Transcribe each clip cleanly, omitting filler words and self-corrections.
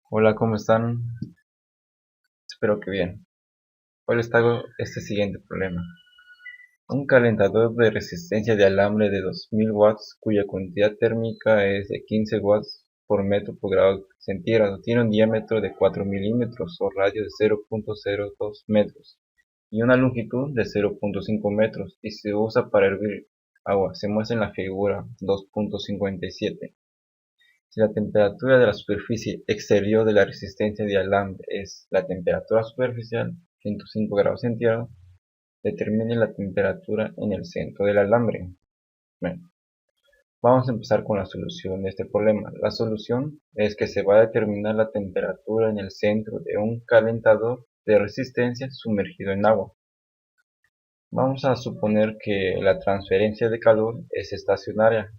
Hola, ¿cómo están? Espero que bien. Hoy les traigo este siguiente problema. Un calentador de resistencia de alambre de 2000 watts cuya cantidad térmica es de 15 watts por metro por grado centígrado tiene un diámetro de 4 milímetros o radio de 0.02 metros y una longitud de 0.5 metros y se usa para hervir agua. Se muestra en la figura 2.57. Si la temperatura de la superficie exterior de la resistencia de alambre es la temperatura superficial, 105 grados centígrados, determine la temperatura en el centro del alambre. Bueno, vamos a empezar con la solución de este problema. La solución es que se va a determinar la temperatura en el centro de un calentador de resistencia sumergido en agua. Vamos a suponer que la transferencia de calor es estacionaria,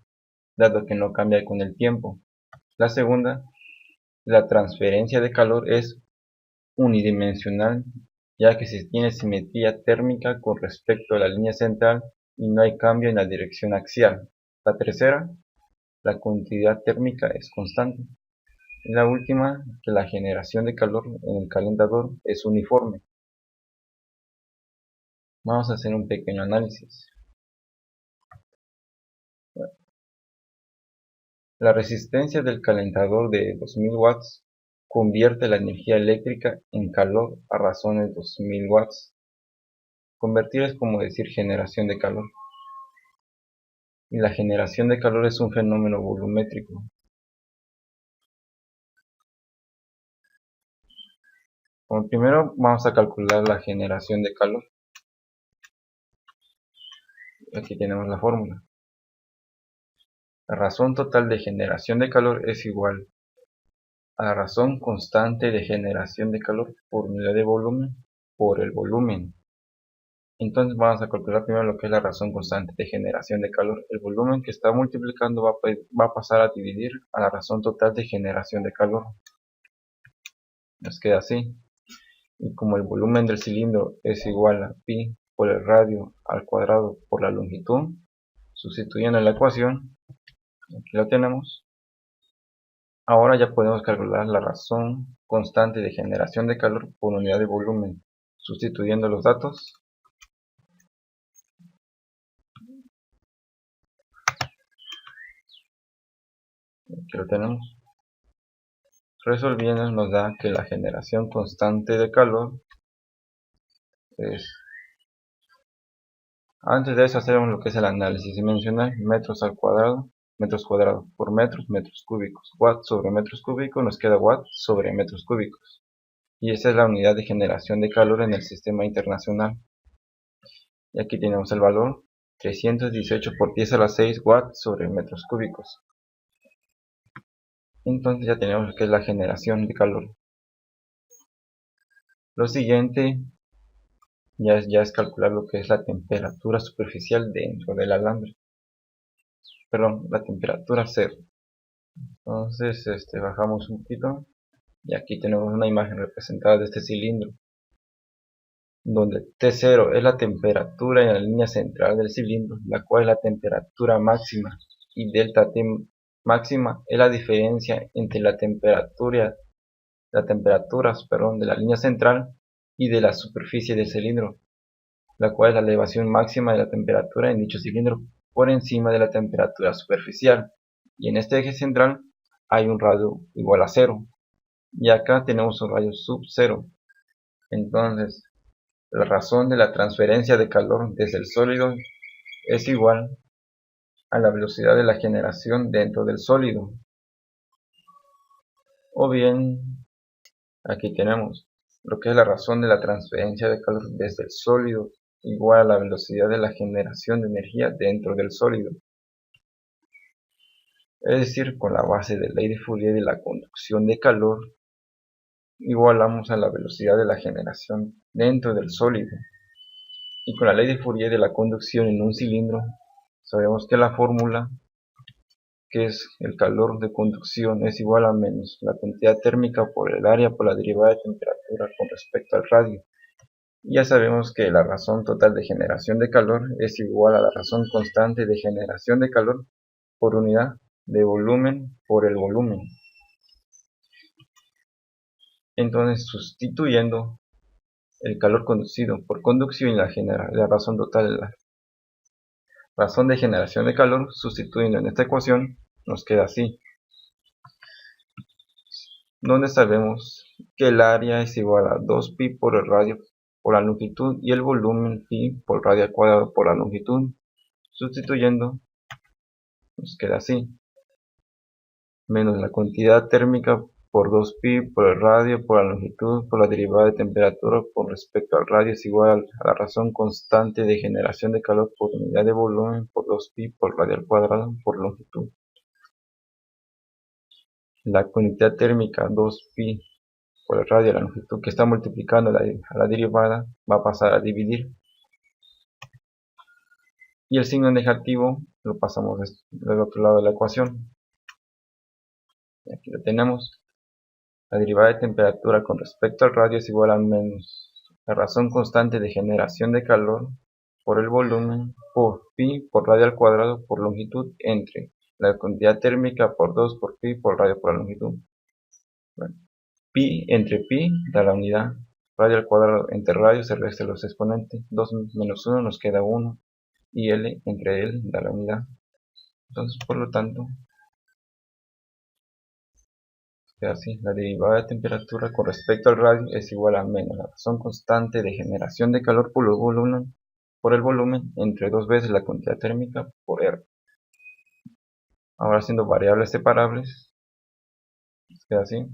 dado que no cambia con el tiempo. La segunda, la transferencia de calor es unidimensional, ya que se tiene simetría térmica con respecto a la línea central y no hay cambio en la dirección axial. La tercera, la continuidad térmica es constante. Y la última, que la generación de calor en el calentador es uniforme. Vamos a hacer un pequeño análisis. La resistencia del calentador de 2000 watts convierte la energía eléctrica en calor a razón de 2000 watts. Convertir es como decir generación de calor. Y la generación de calor es un fenómeno volumétrico. Como primero vamos a calcular la generación de calor. Aquí tenemos la fórmula. La razón total de generación de calor es igual a la razón constante de generación de calor por unidad de volumen por el volumen. Entonces vamos a calcular primero lo que es la razón constante de generación de calor. El volumen que está multiplicando va a pasar a dividir a la razón total de generación de calor. Nos queda así. Y como el volumen del cilindro es igual a pi por el radio al cuadrado por la longitud, sustituyendo la ecuación, aquí lo tenemos. Ahora ya podemos calcular la razón constante de generación de calor por unidad de volumen, sustituyendo los datos. Aquí lo tenemos. Resolviendo nos da que la generación constante de calor es... Antes de eso hacemos lo que es el análisis dimensional, metros cuadrados por metros, metros cúbicos. Watts sobre metros cúbicos nos queda watts sobre metros cúbicos. Y esa es la unidad de generación de calor en el sistema internacional. Y aquí tenemos el valor 318 por 10 a la 6 watts sobre metros cúbicos. Entonces ya tenemos lo que es la generación de calor. Lo siguiente ya es calcular lo que es la temperatura superficial dentro del alambre. Perdón, la temperatura cero. Entonces bajamos un poquito y aquí tenemos una imagen representada de este cilindro, donde T0 es la temperatura en la línea central del cilindro, la cual es la temperatura máxima, y delta T máxima es la diferencia entre las temperaturas de la línea central y de la superficie del cilindro, la cual es la elevación máxima de la temperatura en dicho cilindro por encima de la temperatura superficial. Y en este eje central hay un radio igual a 0. Y acá tenemos un radio sub 0. Entonces, la razón de la transferencia de calor desde el sólido es igual a la velocidad de la generación dentro del sólido. O bien, aquí tenemos lo que es la razón de la transferencia de calor desde el sólido igual a la velocidad de la generación de energía dentro del sólido. Es decir, con la base de la ley de Fourier de la conducción de calor, igualamos a la velocidad de la generación dentro del sólido. Y con la ley de Fourier de la conducción en un cilindro, sabemos que la fórmula, que es el calor de conducción, es igual a menos la cantidad térmica por el área por la derivada de temperatura con respecto al radio. Y ya sabemos que la razón total de generación de calor es igual a la razón constante de generación de calor por unidad de volumen por el volumen. Entonces, sustituyendo el calor conducido por conducción y la razón total, la razón de generación de calor, sustituyendo en esta ecuación, nos queda así, donde sabemos que el área es igual a 2pi por el radio por la longitud y el volumen pi por radio al cuadrado por la longitud. Sustituyendo, nos queda así, menos la cantidad térmica por 2pi por el radio por la longitud por la derivada de temperatura con respecto al radio es igual a la razón constante de generación de calor por unidad de volumen por 2pi por radio al cuadrado por longitud. La cantidad térmica 2pi por el radio a la longitud que está multiplicando a la derivada va a pasar a dividir, y el signo negativo lo pasamos del otro lado de la ecuación. Y aquí lo tenemos. La derivada de temperatura con respecto al radio es igual a menos la razón constante de generación de calor por el volumen por pi por radio al cuadrado por longitud entre la cantidad térmica por 2 por pi por radio por la longitud. Bueno, pi entre pi da la unidad, radio al cuadrado entre radio se resta los exponentes, 2 menos 1 nos queda 1 y L entre L da la unidad. Entonces, por lo tanto, queda así, la derivada de temperatura con respecto al radio es igual a menos la razón constante de generación de calor por el volumen entre 2 veces la cantidad térmica por R. Ahora haciendo variables separables, queda así.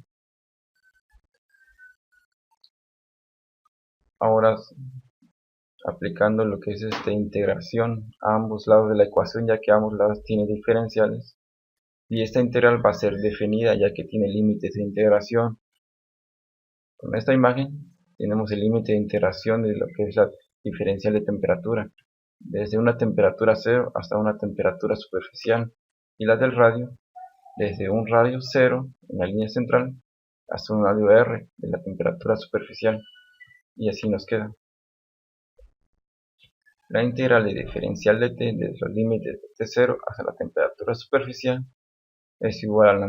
Ahora aplicando lo que es esta integración a ambos lados de la ecuación, ya que ambos lados tienen diferenciales, y esta integral va a ser definida ya que tiene límites de integración. Con esta imagen tenemos el límite de integración de lo que es la diferencial de temperatura, desde una temperatura 0 hasta una temperatura superficial, y la del radio, desde un radio 0 en la línea central hasta un radio R de la temperatura superficial, y así nos queda. La integral de diferencial de t desde los límites de t0 hasta la temperatura superficial es igual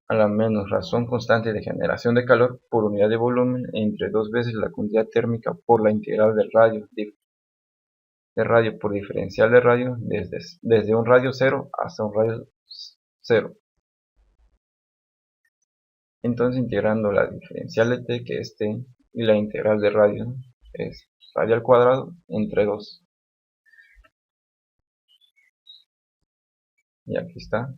a la menos razón constante de generación de calor por unidad de volumen entre 2 veces la cantidad térmica por la integral del radio por diferencial de radio desde un radio 0 hasta un radio 0. Entonces, integrando la diferencial de t, que es t, y la integral de radio es radio al cuadrado entre 2. Y aquí está.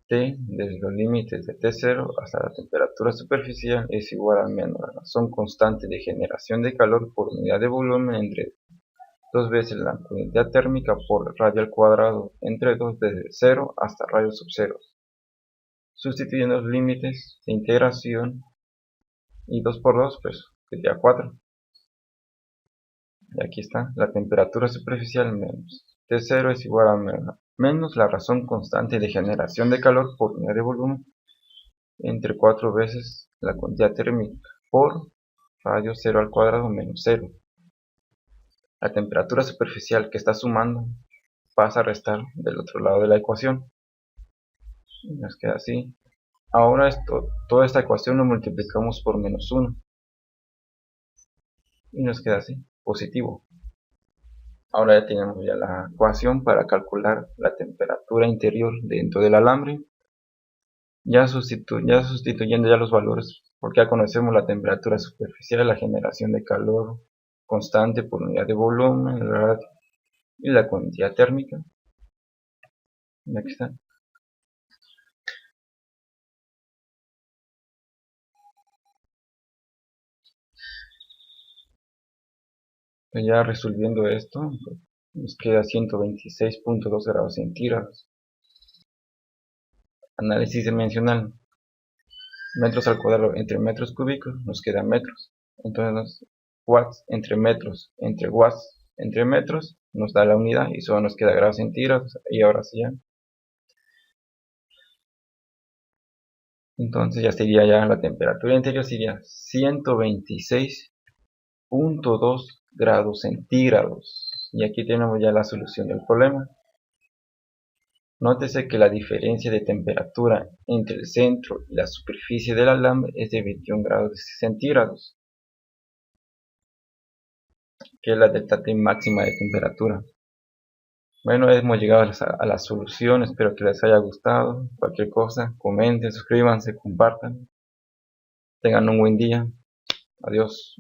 T desde los límites de T0 hasta la temperatura superficial es igual a menos la razón constante de generación de calor por unidad de volumen entre 2 veces la unidad térmica por radio al cuadrado entre 2 desde 0 hasta radio sub 0. Sustituyendo los límites de integración y 2 por 2 pues sería 4. Y aquí está, la temperatura superficial menos T0 es igual a menos la razón constante de generación de calor por unidad de volumen entre 4 veces la cantidad térmica por radio 0 al cuadrado menos 0. La temperatura superficial que está sumando pasa a restar del otro lado de la ecuación. Y nos queda así. Ahora toda esta ecuación lo multiplicamos por menos 1. Y nos queda así, positivo. Ahora ya tenemos ya la ecuación para calcular la temperatura interior dentro del alambre. Ya sustituyendo ya los valores, porque ya conocemos la temperatura superficial, la generación de calor constante por unidad de volumen, y la cantidad térmica. Y aquí está. Ya resolviendo esto, nos queda 126.2 grados centígrados. Análisis dimensional. Metros al cuadrado entre metros cúbicos nos queda metros. Entonces watts entre watts entre metros nos da la unidad y solo nos queda grados centígrados. Y ahora sí ya. Entonces ya sería ya la temperatura interior sería 126.2 grados centígrados. Y aquí tenemos ya la solución del problema. Nótese que la diferencia de temperatura entre el centro y la superficie del alambre es de 21 grados centígrados, que es la delta T máxima de temperatura. Bueno, hemos llegado a la solución, espero que les haya gustado. Cualquier cosa, comenten, suscríbanse, compartan. Tengan un buen día. Adiós.